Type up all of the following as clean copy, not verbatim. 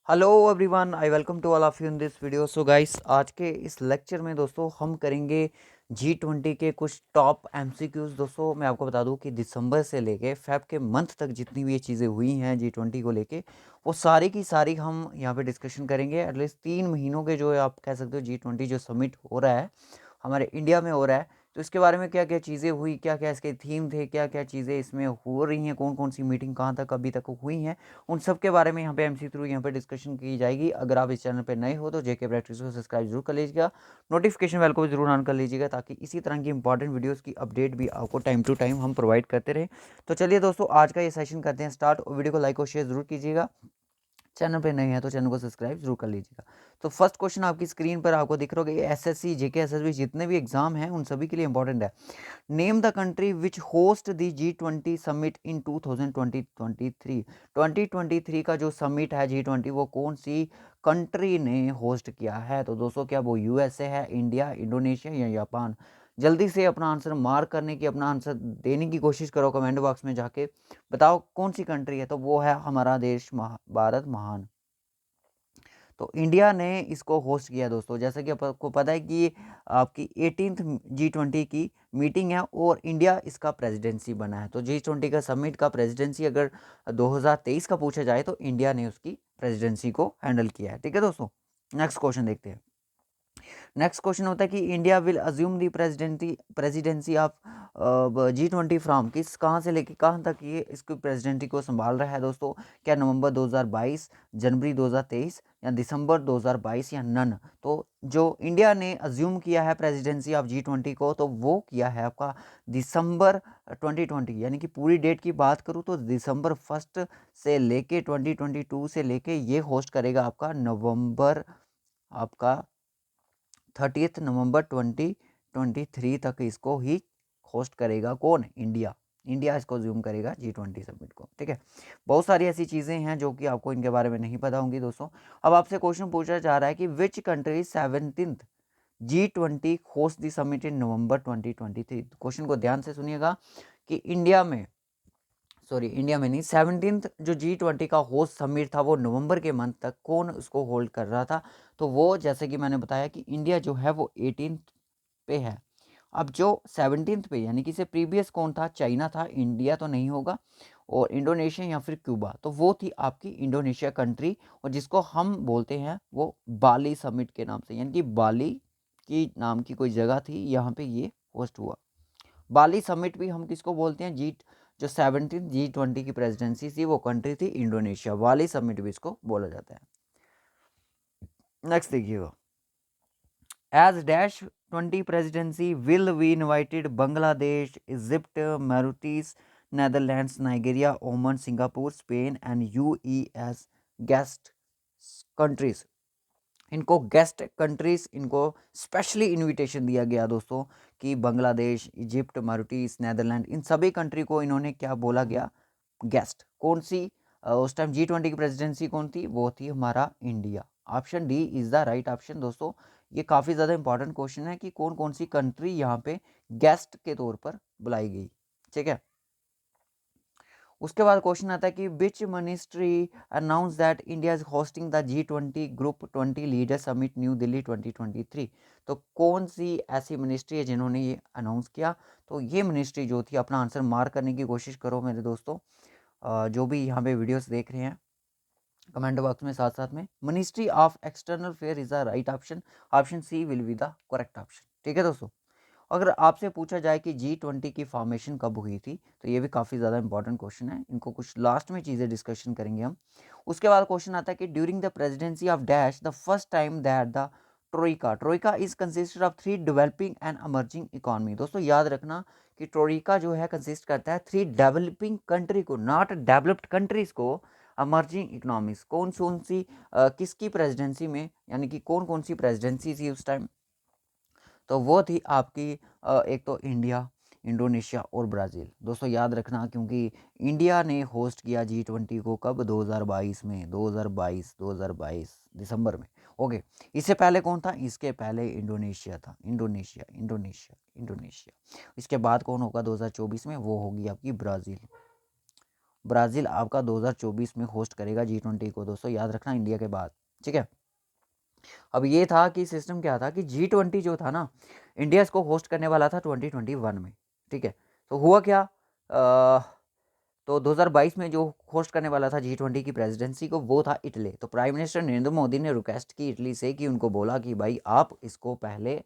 Hello everyone, I welcome to all of you in this video. So guys, आज के इस lecture में दोस्तों हम करेंगे G20 के कुछ टॉप एमसीक्यूज। दोस्तों मैं आपको बता दूं कि दिसंबर से लेके फेब के मंथ तक जितनी भी ये चीज़ें हुई हैं G20 को लेके, वो सारी की सारी हम यहाँ पे डिस्कशन करेंगे। एटलीस्ट 3 महीनों के जो है, आप कह सकते हो G20 जो समिट हो रहा है हमारे इंडिया में हो रहा है, तो इसके बारे में क्या क्या चीज़ें हुई, क्या क्या इसके थीम थे, क्या क्या चीज़ें इसमें हो रही हैं, कौन कौन सी मीटिंग कहाँ तक अभी तक हुई हैं, उन सब के बारे में यहाँ पे एमसी थ्रू यहाँ पे डिस्कशन की जाएगी। अगर आप इस चैनल पे नए हो तो जेके प्रैक्टिस को सब्सक्राइब जरूर कर लीजिएगा, नोटिफिकेशन बेल को भी जरूर ऑन कर लीजिएगा, ताकि इसी तरह की इंपॉर्टेंट वीडियोस की अपडेट भी आपको टाइम टू टाइम हम प्रोवाइड करते रहें। तो चलिए दोस्तों, आज का ये सेशन करते हैं स्टार्ट, और वीडियो को लाइक और शेयर जरूर कीजिएगा। चैनल पे नए हैं तो चैनल को सब्सक्राइब जरूर कर लीजिएगा। तो फर्स्ट क्वेश्चन आपकी स्क्रीन पर आपको दिख रहा होगा, ये एसएससी जेके एसएसबी जितने भी एग्जाम हैं उन सभी के लिए इंपॉर्टेंट है। Name the country which host the G20 summit in 2023। 2023 का जो समिट है G20, वो कौन सी कंट्री ने होस्ट किया है? तो दोस्तों, क्या वो यूएसए है, इंडिया, इंडोनेशिया या जापान? जल्दी से अपना आंसर मार्क करने की, अपना आंसर देने की कोशिश करो कमेंट बॉक्स में जाके। बताओ कौन सी कंट्री है? तो वो है हमारा देश भारत महान। तो इंडिया ने इसको होस्ट किया दोस्तों। जैसा कि आपको पता है कि आपकी 18th G20 की मीटिंग है और इंडिया इसका प्रेसिडेंसी बना है। तो G20 का समिट का प्रेसिडेंसी अगर 2023 का पूछा जाए तो इंडिया ने उसकी प्रेसिडेंसी को हैंडल किया है। ठीक है दोस्तों, नेक्स्ट क्वेश्चन देखते हैं। नेक्स्ट क्वेश्चन होता है कि India will assume the presidency of G20 from, किस कहाँ से लेके कहाँ तक ये इसकी प्रेसिडेंसी को संभाल रहा है दोस्तों? क्या नवंबर 2022, जनवरी 2023 या दिसंबर 2022 या नन? तो जो इंडिया ने अज्यूम किया है प्रेसिडेंसी ऑफ G20 को, तो वो किया है आपका दिसंबर 2020। यानी कि पूरी डेट की बात करूँ तो दिसंबर 1 से लेके 2022 से लेके ये होस्ट करेगा आपका नवंबर आपका 30 नवंबर 2023 तक इसको ही होस्ट करेगा। कौन? इंडिया। इंडिया इसको ज्यूम करेगा G20 समिट को। ठीक है, बहुत सारी ऐसी चीज़ें हैं जो कि आपको इनके बारे में नहीं पता होंगी दोस्तों। अब आपसे क्वेश्चन पूछा जा रहा है कि which country 17th G20 host the summit in November 2023। Question को ध्यान से सुनिएगा कि इंडिया में नहीं, 17th जो G20 का होस्ट समिट था वो नवंबर के मंथ तक कौन उसको होल्ड कर रहा था? तो वो, जैसे कि मैंने बताया कि इंडिया जो है वो 18th पे है। अब जो 17th पे, यानी कि इससे प्रीवियस कौन था? चाइना था, इंडिया तो नहीं होगा, और इंडोनेशिया या फिर क्यूबा। तो वो थी आपकी इंडोनेशिया कंट्री, और जिसको हम बोलते हैं वो बाली समिट के नाम से, यानी कि बाली की नाम की कोई जगह थी, यहाँ पे ये होस्ट हुआ। बाली समिट भी हम किसको बोलते हैं? जो 17 G20 की प्रेसिडेंसी थी वो कंट्री थी इंडोनेशिया। बाली समिट भी इसको बोला जाता है। नेक्स्ट देखिएगा, as dash 20 presidency will we invited Bangladesh, Egypt, Mauritius, Netherlands, Nigeria, Oman, Singapore, Spain and UAE as guest countries. इनको गेस्ट कंट्रीज, इनको स्पेशली इनविटेशन दिया गया दोस्तों, कि बांग्लादेश, इजिप्ट, मॉरिशस, नेदरलैंड, इन सभी कंट्री को इन्होंने क्या बोला गया? गेस्ट। कौन सी उस टाइम G20 की प्रेसिडेंसी कौन थी? वो थी हमारा India. Option D is the right option दोस्तों। ये काफ़ी ज़्यादा इंपॉर्टेंट क्वेश्चन है कि कौन कौन सी कंट्री यहाँ पे गेस्ट के तौर पर बुलाई गई। ठीक है, उसके बाद क्वेश्चन आता है कि which ministry announce that India is hosting the G20 group 20 leader summit new Delhi 2023। तो कौन सी ऐसी मिनिस्ट्री है जिन्होंने ये अनाउंस किया? तो ये मिनिस्ट्री जो थी, अपना आंसर मार्क करने की कोशिश करो मेरे दोस्तों। जो भी यहाँ पे वीडियोस देख रहे हैं कमेंट बॉक्स में साथ साथ में, ministry of external affair is the right option. Option C will be the correct option. ठीक है दोस्तों, अगर आपसे पूछा जाए कि G20 की फॉर्मेशन कब हुई थी, तो ये भी काफ़ी ज़्यादा इंपॉर्टेंट क्वेश्चन है। इनको कुछ लास्ट में चीज़ें डिस्कशन करेंगे हम। उसके बाद क्वेश्चन आता है कि during the presidency of dash the first time that the Troikaa is consisted of 3 developing and emerging economy. दोस्तों याद रखना कि ट्रोइका जो है कंसिस्ट करता है 3 डेवलपिंग कंट्री को, नॉट डेवलप्ड कंट्रीज को, इमर्जिंग इकोनॉमीज। कौन कौन सी किसकी प्रेसिडेंसी में, यानी कि कौन कौन सी प्रेसिडेंसी थी उस टाइम? तो वो थी आपकी एक तो इंडिया, इंडोनेशिया और ब्राज़ील। दोस्तों याद रखना, क्योंकि इंडिया ने होस्ट किया G20 को कब? 2022 में, 2022 दिसंबर में। ओके, इससे पहले कौन था? इसके पहले इंडोनेशिया था। इंडोनेशिया। इसके बाद कौन होगा 2024 में? वो होगी आपकी ब्राज़ील। ब्राज़ील आपका 2024 में होस्ट करेगा G20 को दोस्तों, याद रखना, इंडिया के बाद, ठीक है। अब ये था कि सिस्टम क्या था कि G20 जो था ना, इंडिया इसको होस्ट करने वाला था 2021 में, ठीक है। तो हुआ क्या, तो 2022 में जो होस्ट करने वाला था G20 की प्रेसिडेंसी को, वो था इटली। तो प्राइम मिनिस्टर नरेंद्र मोदी ने रिक्वेस्ट की इटली से कि उनको बोला कि भाई आप इसको पहले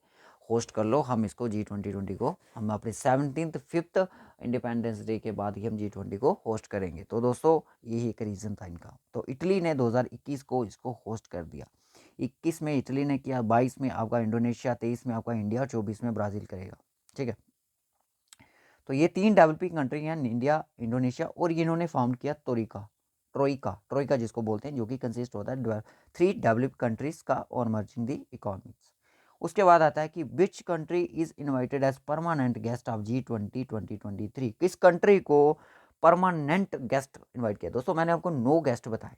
होस्ट कर लो, हम इसको G20 को हम अपने 17th 5th इंडिपेंडेंस डे के बाद ही हम G20 को होस्ट करेंगे। तो दोस्तों यही एक रीज़न था इनका। तो इटली ने 2021 को इसको होस्ट कर दिया। 21 में इटली ने किया, 22 में आपका इंडोनेशिया, 23 में आपका इंडिया, 24 में ब्राज़ील करेगा, ठीक है। तो ये 3 डेवलपिंग कंट्री हैं, इंडिया, इंडोनेशिया, और ये इन्होंने फाउंड किया ट्रोइका जिसको बोलते हैं, जो कि कंसिस्ट होता है 3 डेवलप्ड कंट्रीज का और मर्जिंग दी इकोनॉमिक्स। उसके बाद आता है कि which country is invited as permanent guest of G20 2023। किस कंट्री को परमानेंट गेस्ट इन्वाइट किया दोस्तों? मैंने आपको 9 गेस्ट बताए,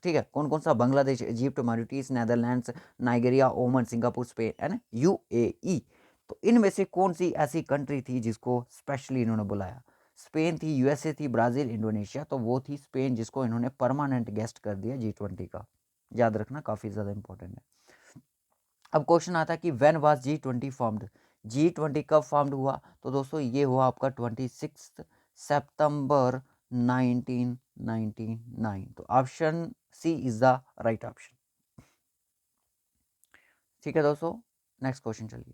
ठीक है। कौन कौन सा? Bangladesh, Egypt, Mauritius, Netherlands, Nigeria, Oman, Singapore, Spain and UAE। तो इनमें से कौन सी ऐसी कंट्री थी जिसको स्पेशली इन्होंने बुलाया? स्पेन थी, USA थी, ब्राज़ील, इंडोनेशिया। तो वो थी स्पेन, जिसको इन्होंने परमानेंट गेस्ट कर दिया G20 का। याद रखना, काफ़ी ज़्यादा इंपॉर्टेंट है। अब क्वेश्चन आता है कि when was G20 formed? G20 कब फॉर्म्ड हुआ? तो दोस्तों ये हुआ आपका 26 सितंबर 1999। तो option C is the right option, ठीक है दोस्तों। नेक्स्ट क्वेश्चन चलिए।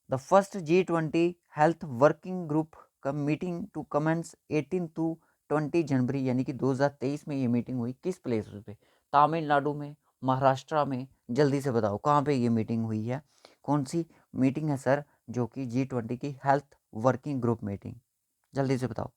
The first G20 health working group का मीटिंग टू कमेंस 18 to 20 जनवरी, यानी कि 2023 में ये मीटिंग हुई। किस प्लेस पे? तमिलनाडु में, महाराष्ट्र में? जल्दी से बताओ कहाँ पे ये मीटिंग हुई है, कौन सी मीटिंग है सर, जो कि G20 की हेल्थ वर्किंग ग्रुप मीटिंग? जल्दी से बताओ।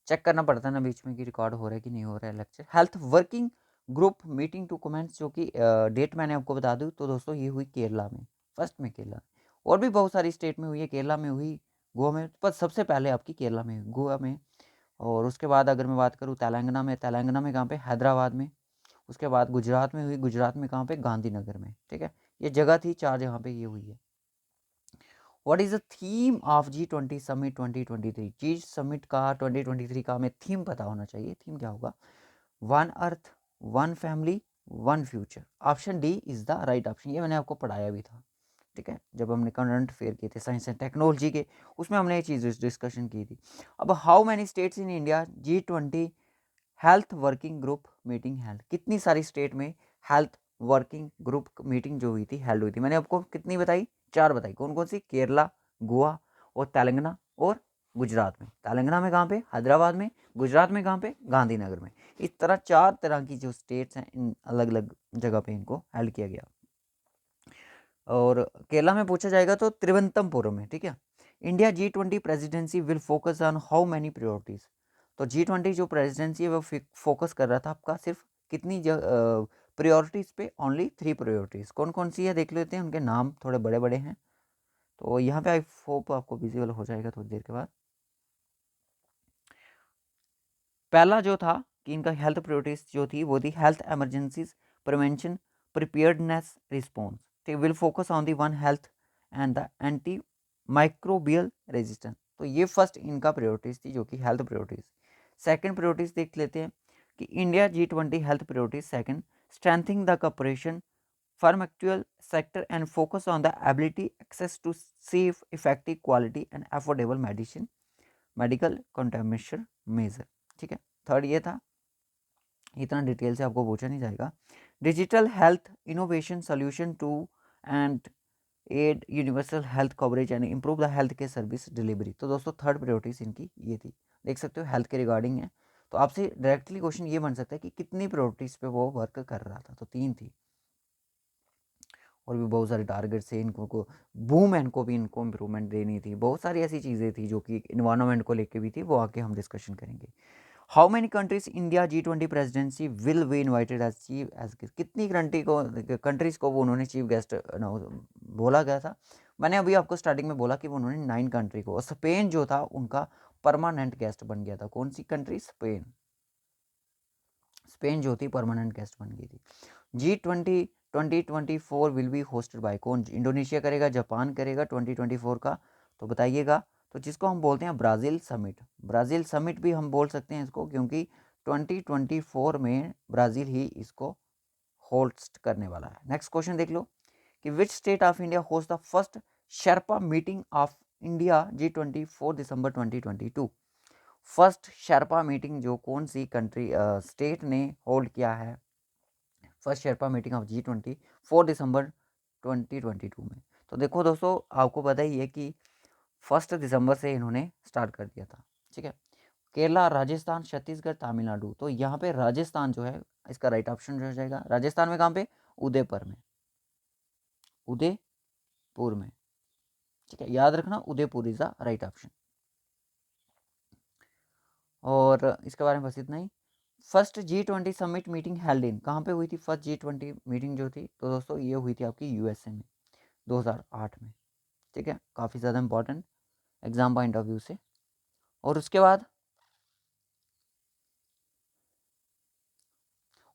चेक करना पड़ता है ना बीच में कि रिकॉर्ड हो रहा है कि नहीं हो रहा है lecture. Health working group meeting to commence, जो कि डेट मैंने आपको बता दूं तो दोस्तों ये हुई केरला में, फर्स्ट में केरला। और भी बहुत सारी स्टेट में हुई है, केरला में हुई, गोवा में, पर सबसे पहले आपकी केरला में हुई, गोवा में। और उसके बाद अगर मैं बात करूँ तेलंगाना में कहाँ पे? हैदराबाद में। उसके बाद गुजरात में हुई, गुजरात में कहाँ पे? गांधीनगर में, ठीक है। ये जगह थी 4 जहाँ पे ये हुई है। What is the theme of G20 summit 2023? G summit का 2023 का हमें थीम पता होना चाहिए। थीम क्या होगा? One earth, one family, one future. Option D is the right option. ये मैंने आपको पढ़ाया भी था, ठीक है, जब हमने करंट अफेयर किए थे साइंस एंड टेक्नोलॉजी के, उसमें हमने ये चीज़ डिस्कशन की थी। अब how many states in India G20 health working group meeting health? कितनी सारी स्टेट में हेल्थ वर्किंग ग्रुप मीटिंग जो हुई थी, हेल्ड हुई थी? मैंने आपको कितनी बताई? 4 बताई। कौन कौन सी? केरला, गोवा और तेलंगाना और गुजरात में। तेलंगाना में कहाँ पे? हैदराबाद में। गुजरात में कहाँ पे? गांधीनगर में। इस तरह 4 तरह की जो स्टेट्स हैं, इन अलग अलग जगह पे इनको हेल्ड किया गया। और केरला में पूछा जाएगा तो त्रिवंतमपुरम में, ठीक है। India G20 presidency will focus on how many priorities? तो G20 जो प्रेसिडेंसी है वो फोकस कर रहा था आपका सिर्फ कितनी प्रायोरिटीज पे? Only 3 priorities. कौन कौन सी है देख लेते हैं, उनके नाम थोड़े बड़े बड़े हैं। तो यहाँ पे आई होप आपको विजिबल हो जाएगा थोड़ी देर के बाद। पहला जो था कि इनका हेल्थ प्रायोरिटीज जो थी वो थी health emergencies prevention preparedness response. they will focus on the one health and the antimicrobial resistance। तो ये फर्स्ट इनका प्रायोरिटीज थी, जो कि हेल्थ प्रायोरिटीज। सेकंड प्रायोरिटीज देख लेते हैं कि India G20 health priorities second, strengthening the cooperation pharmaceutical sector and focus on the ability access to safe effective quality and affordable medicine medical contamination measure, ठीक है। Third ये था, इतना detail से आपको पूछा नहीं जाएगा। Digital health innovation solution to and aid universal health coverage and improve the health care service delivery. तो दोस्तों थर्ड प्रायोरिटीज इनकी ये थी, देख सकते हो हेल्थ के रिगार्डिंग है। तो आपसे डायरेक्टली क्वेश्चन ये बन सकता है कि कितनी प्रायोरिटीज पे वो वर्क कर रहा था? तो 3 थी। और भी बहुत सारे टारगेट्स थे इनको को, वूमेन को भी इनको इम्प्रूवमेंट देनी थी, बहुत सारी ऐसी चीज़ें थी जो कि इन्वायरमेंट को लेके भी थी, वो आके हम डिस्कशन करेंगे। How many countries India G20 presidency will be invited as chief as? कितनी कंट्रीज को वो उन्होंने चीफ गेस्ट बोला गया था? मैंने अभी आपको स्टार्टिंग में बोला कि उन्होंने 9 कंट्री को, स्पेन जो था उनका परमानेंट गेस्ट बन गया था। कौन सी कंट्री? स्पेन। स्पेन जो थी परमानेंट गेस्ट बन गई थी। G20 2024 will be hosted by कौन? इंडोनेशिया करेगा, जापान करेगा 2024 का, तो बताइएगा। तो जिसको हम बोलते हैं ब्राज़ील समिट। ब्राज़ील समिट भी हम बोल सकते हैं इसको, क्योंकि 2024 में ब्राज़ील ही इसको होस्ट करने वाला है। नेक्स्ट क्वेश्चन देख लो कि which state of India host the first Sherpa meeting of India G20 4 December 2022। First Sherpa meeting जो कौन सी कंट्री स्टेट ने होल्ड किया है? First Sherpa meeting of G20 4 दिसंबर 2022 में। तो देखो दोस्तों, आपको पता ही है कि 1 दिसंबर से इन्होंने स्टार्ट कर दिया था। ठीक है, केरला, राजस्थान, छत्तीसगढ़, तमिलनाडु। तो यहाँ पे राजस्थान जो है इसका राइट ऑप्शन जो हो जाएगा। राजस्थान में कहाँ पे? उदयपुर में। उदयपुर में, ठीक है, याद रखना, Udaipur is the right option. और इसके बारे में बस इतना ही। First G20 summit meeting held in, कहाँ पे हुई थी फर्स्ट G20 मीटिंग जो थी? तो दोस्तों ये हुई थी आपकी यूएसए में 2008 में। ठीक है, काफ़ी ज़्यादा important exam point of view से। और उसके बाद,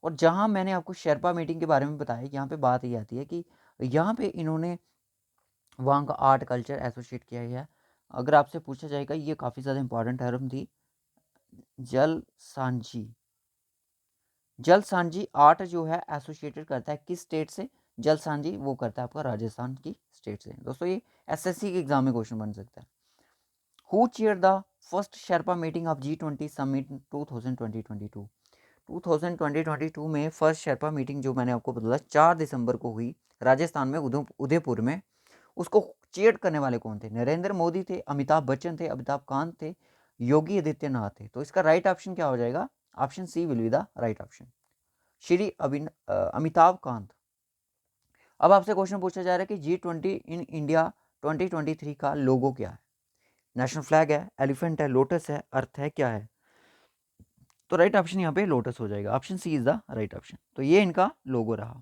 और जहाँ मैंने आपको शेरपा मीटिंग के बारे में बताया, यहाँ पे बात ये आती है कि यहाँ पे इन्होंने वहाँ का आर्ट कल्चर एसोसिएट किया गया है। अगर आपसे पूछा जाएगा, ये काफ़ी ज़्यादा इंपॉर्टेंट टर्म थी, जल सांझी। जल सांझी आर्ट जो है एसोसिएटेड करता है किस स्टेट से? जल सांझी वो करता है आपका राजस्थान की स्टेट से। दोस्तों ये एसएससी के एग्जाम में क्वेश्चन बन सकता है। Who chair the first Sherpa meeting of G20 summit 2022? 2022 में फर्स्ट शेरपा मीटिंग जो मैंने आपको बताया 4 दिसंबर को हुई राजस्थान में, उदयपुर में। उसको चेयर करने वाले कौन थे? नरेंद्र मोदी थे, अमिताभ बच्चन थे, अमिताभ कांत थे, योगी आदित्यनाथ थे। तो इसका राइट ऑप्शन क्या हो जाएगा? Option C will be the right option, Shri Amitabh Kant. अब आपसे क्वेश्चन पूछा जा रहा है कि G20 इन इंडिया 2023 का लोगो क्या है? नेशनल फ्लैग है, एलिफेंट है, लोटस है, अर्थ है, क्या है? तो राइट ऑप्शन यहाँ पे लोटस हो जाएगा। Option C is the right option. तो ये इनका लोगो रहा।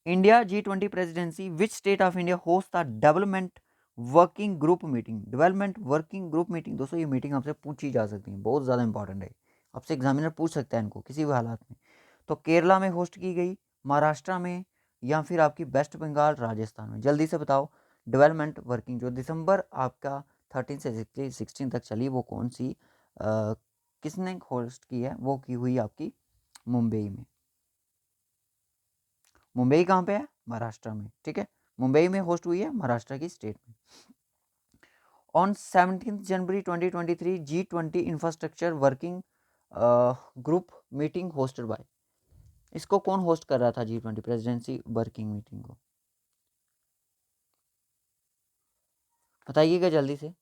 India G20 presidency, which state of India host the development working group meeting? Development working group meeting, दोस्तों ये मीटिंग आपसे पूछी जा सकती है, बहुत ज़्यादा इंपॉर्टेंट है, आपसे एग्जामिनर पूछ सकता है इनको किसी भी हालात में। तो केरला में होस्ट की गई, महाराष्ट्र में, या फिर आपकी वेस्ट बंगाल, राजस्थान में? जल्दी से बताओ। डेवलपमेंट वर्किंग जो दिसंबर आपका 13 से 16 तक चली, वो कौन सी किसने होस्ट की है? वो की हुई आपकी मुंबई में। मुंबई कहाँ पे है? महाराष्ट्र में। ठीक है, मुंबई में होस्ट हुई है, महाराष्ट्र की स्टेट में। On 17 January 2023 G20 infrastructure working group meeting hosted by, इसको कौन होस्ट कर रहा था G20 प्रेसिडेंसी वर्किंग मीटिंग को? बताइएगा जल्दी से।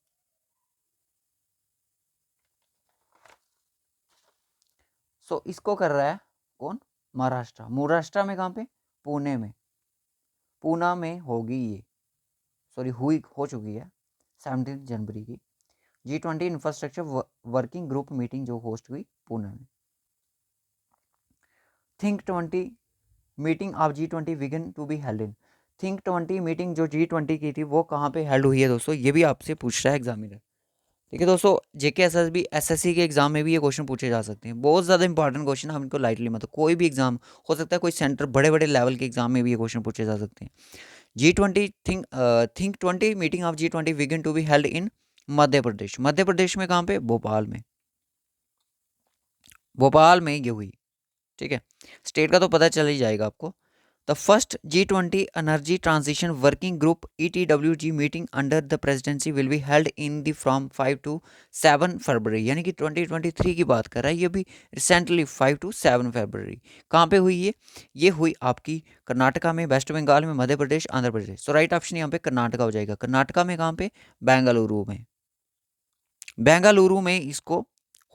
सो इसको कर रहा है कौन? महाराष्ट्र। महाराष्ट्र में कहाँ पे? पुणे में। पूना में होगी ये, सॉरी हुई, हो चुकी है 17 जनवरी की G20 infrastructure working group meeting जो होस्ट हुई पुणे में। Think 20 meeting of G20 began to be held in, think 20 meeting जो G20 की थी वो कहाँ पे हेल्ड हुई है दोस्तों? ये भी आपसे पूछ रहा है एग्जामिनर। ठीक है दोस्तों, जेके एसएससी के एग्जाम में भी ये क्वेश्चन पूछे जा सकते हैं, बहुत ज़्यादा इंपॉर्टेंट क्वेश्चन, हम इनको लाइटली मत, कोई भी एग्जाम हो सकता है, कोई सेंटर बड़े बड़े लेवल के एग्जाम में भी ये क्वेश्चन पूछे जा सकते हैं। G20 think 20 meeting of G20 began to be held in Madhya Pradesh. Madhya Pradesh में कहाँ पे? भोपाल में। भोपाल में ये हुई। ठीक है, स्टेट का तो पता चल ही जाएगा आपको। The first G20 energy transition working group ETWG meeting under the presidency will be held in the from 5 to 7 फरवरी, यानी कि 2023 की बात कर रहा है ये भी रिसेंटली, 5 to 7 फरवरी। कहाँ पे हुई ये हुई आपकी कर्नाटका में, वेस्ट बंगाल में, मध्य प्रदेश, आंध्र प्रदेश। सो राइट ऑप्शन यहाँ पे कर्नाटका हो जाएगा। कर्नाटका में कहाँ पे? बेंगलुरु में। बेंगलुरु में इसको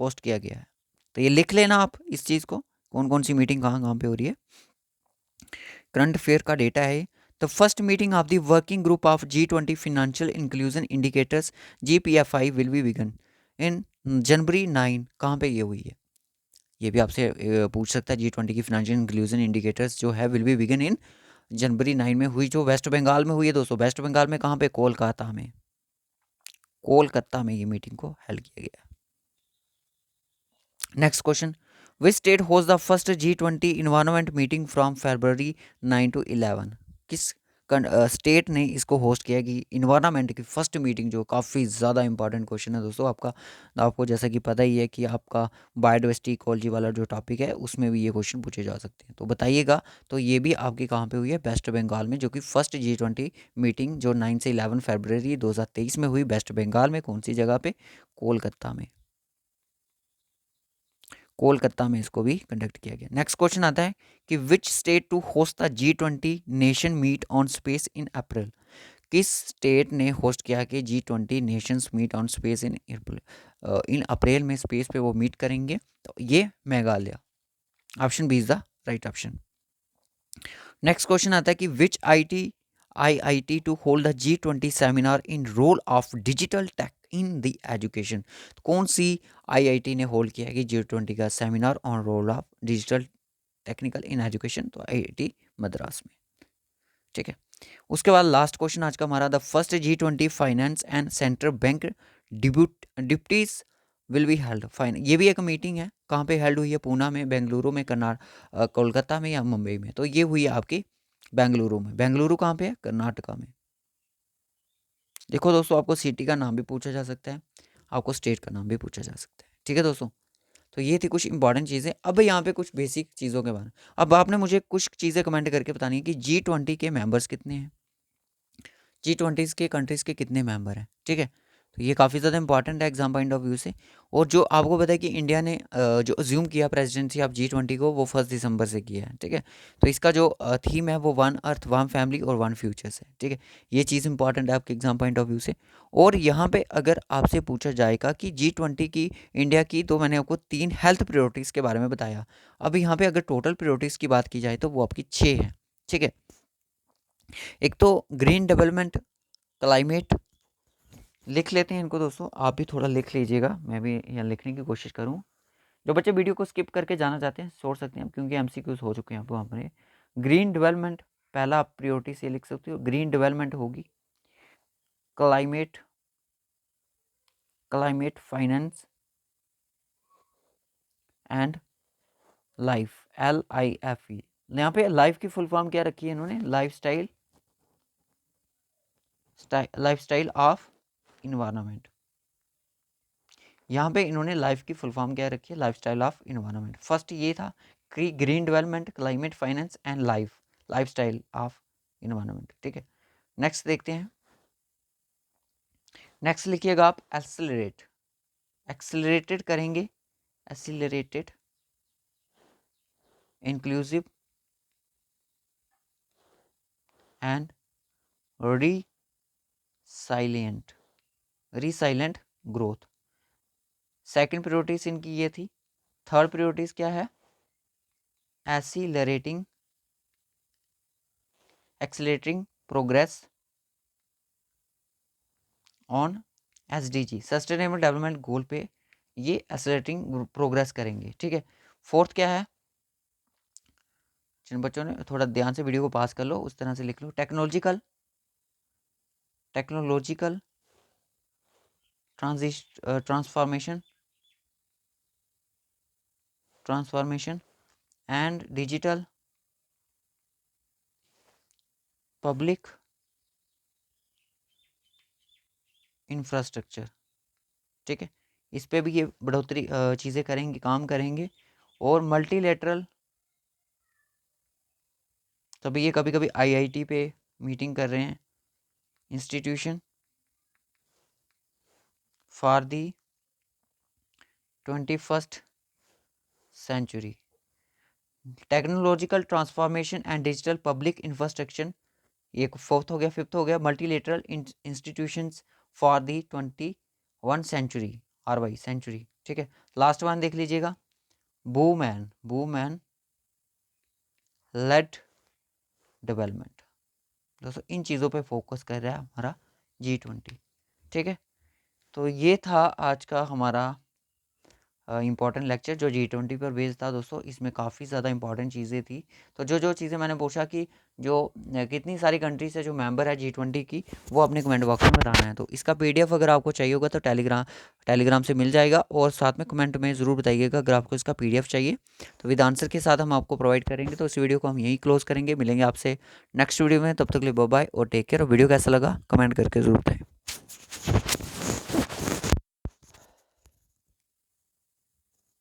होस्ट किया गया है। तो ये लिख लेना आप इस चीज़ को, कौन कौन सी मीटिंग कहाँ कहाँ पे हो रही है। करंट अफेयर का डेटा है। The first meeting of the working group of G20 financial inclusion indicators GPFI will be begin in January 9, कहाँ पे ये हुई है? ये भी आपसे पूछ सकता है। G20 की फाइनेंशियल इंक्लूजन इंडिकेटर्स जो है will be begin in January 9 में हुई, जो वेस्ट बंगाल में हुई है दोस्तों। वेस्ट बंगाल में कहाँ पे? कोलकाता में। कोलकाता में ये मीटिंग को हेल्ड किया गया। Next question, which state host the first G20 environment meeting from February 9 to 11? किस स्टेट ने इसको होस्ट किया कि इन्वायरमेंट की फर्स्ट मीटिंग, जो काफ़ी ज़्यादा इंपॉर्टेंट क्वेश्चन है दोस्तों आपका। आपको जैसा कि पता ही है कि आपका बायोडाइवर्सिटी इकोलॉजी वाला जो टॉपिक है उसमें भी ये क्वेश्चन पूछे जा सकते हैं, तो बताइएगा। तो ये भी आपकी कहाँ पे हुई है? वेस्ट बंगाल में, जो कि फर्स्ट G20 मीटिंग जो 9 से 11 फरवरी 2023 में हुई वेस्ट बंगाल में। कौन सी जगह पे? कोलकाता में। कोलकाता में इसको भी कंडक्ट किया गया। नेक्स्ट क्वेश्चन आता है कि which state to host the G20 nation meet on space in April? किस स्टेट ने होस्ट किया कि G20 nations meet on space in in April में स्पेस पे वो मीट करेंगे? तो ये Meghalaya. Option B is the right option. Next question आता है कि which IIT to hold the G20 seminar in role of digital tech in the education? कौन सी IIT ने होल्ड किया कि G20 का seminar on roll of digital technical in education? तो IIT मद्रास में। ठीक है। उसके बाद लास्ट क्वेश्चन आज का हमारा, the first G20 finance and central bank deputies will be held fine. ये भी एक मीटिंग है, कहाँ पे हेल्ड हुई है? पूना में, बेंगलुरु में, कोलकाता में या मुंबई में? तो ये हुई है आपकी बेंगलुरु में। बेंगलुरु कहाँ पे है? कर्नाटका में। देखो दोस्तों, आपको सिटी का नाम भी पूछा जा सकता है, आपको स्टेट का नाम भी पूछा जा सकता है। ठीक है दोस्तों, तो ये थी कुछ इंपॉर्टेंट चीज़ें। अब यहाँ पे कुछ बेसिक चीज़ों के बारे में अब आपने मुझे कुछ चीज़ें कमेंट करके बतानी है कि G20 के मेंबर्स कितने हैं, G20 के कंट्रीज़ के कितने मेंबर हैं। ठीक है, तो ये काफ़ी ज़्यादा इंपॉर्टेंट है एग्जाम पॉइंट ऑफ व्यू से। और जो आपको पता है कि इंडिया ने जो अज्यूम किया प्रेसिडेंसी ऑफ G20 को, वो 1 दिसंबर से किया है। ठीक है, तो इसका जो थीम है वो वन अर्थ, वन फैमिली और वन फ्यूचर्स है। ठीक है, ये चीज़ इंपॉर्टेंट है आपके एग्जाम पॉइंट ऑफ व्यू से। और यहाँ पे अगर आपसे पूछा जाएगा कि G20 की इंडिया की, तो मैंने आपको 3 हेल्थ प्रायोरिटीज़ के बारे में बताया। अब यहाँ पे अगर टोटल प्रायोरिटीज़ की बात की जाए तो वो आपकी 6 है। ठीक है, एक तो ग्रीन डेवलपमेंट, क्लाइमेट, लिख लेते हैं इनको दोस्तों, आप भी थोड़ा लिख लीजिएगा, मैं भी यहाँ लिखने की कोशिश करूँ। जो बच्चे वीडियो को स्किप करके जाना चाहते हैं छोड़ सकते हैं, क्योंकि MCQs हो चुके हैं वहाँ पर। ग्रीन डेवलपमेंट पहला आप प्रियोरिटी से लिख सकते हो, ग्रीन डेवलपमेंट होगी। Climate, climate finance and life, LIFE। यहाँ पे लाइफ की फुल फॉर्म क्या रखी है इन्होंने? Life style of environment. यहाँ पे इन्होंने लाइफ की फुल फॉर्म क्या रखी है? Lifestyle of environment. फर्स्ट ये था कि green development, climate finance and lifestyle of environment. ठीक है, नेक्स्ट देखते हैं। नेक्स्ट लिखिएगा आप एक्सेलरेट, एक्सेलरेटेड करेंगे, accelerated, inclusive and resilient, resilient growth. Second priorities इनकी ये थी। थर्ड प्रायोरिटीज क्या है? Accelerating, accelerating progress on SDG, sustainable development goal पे ये एक्सेलरेटिंग प्रोग्रेस करेंगे। ठीक है, फोर्थ क्या है? जिन बच्चों ने थोड़ा ध्यान से वीडियो को पास कर लो, उस तरह से लिख लो। Technological, technological transformation, transformation and digital public infrastructure. ठीक है, इस पे भी ये बढ़ोतरी चीज़ें करेंगे, काम करेंगे। और मल्टीलेटरल, तभी ये कभी कभी IIT पे मीटिंग कर रहे हैं, institution for the 21st century, technological transformation and digital public infrastructure, ये फोर्थ हो गया। फिफ्थ हो गया multilateral institutions for the 21 century, RY century. ठीक है, लास्ट वन देख लीजिएगा, वुमेन, वुमेन लेड डेवलपमेंट। दोस्तों इन चीज़ों पे फोकस कर रहा है हमारा G20। ठीक है, तो ये था आज का हमारा इंपॉर्टेंट लेक्चर जो G20 पर बेस्ड था दोस्तों। इसमें काफ़ी ज़्यादा इंपॉर्टेंट चीज़ें थी। तो जो चीज़ें मैंने पूछा कि जो कितनी सारी कंट्री से जो मेंबर है G20 की, वो अपने कमेंट बॉक्स में बताना है। तो इसका PDF अगर आपको चाहिए होगा तो टेलीग्राम से मिल जाएगा, और साथ में कमेंट में ज़रूर बताइएगा अगर आपको इसका PDF चाहिए। तो विद आंसर के साथ हम आपको प्रोवाइड करेंगे। तो इस वीडियो को हम यहीं क्लोज करेंगे, मिलेंगे आपसे नेक्स्ट वीडियो में। तब तक के लिए बाय बाय और टेक केयर। और वीडियो कैसा लगा कमेंट करके ज़रूर बताएं।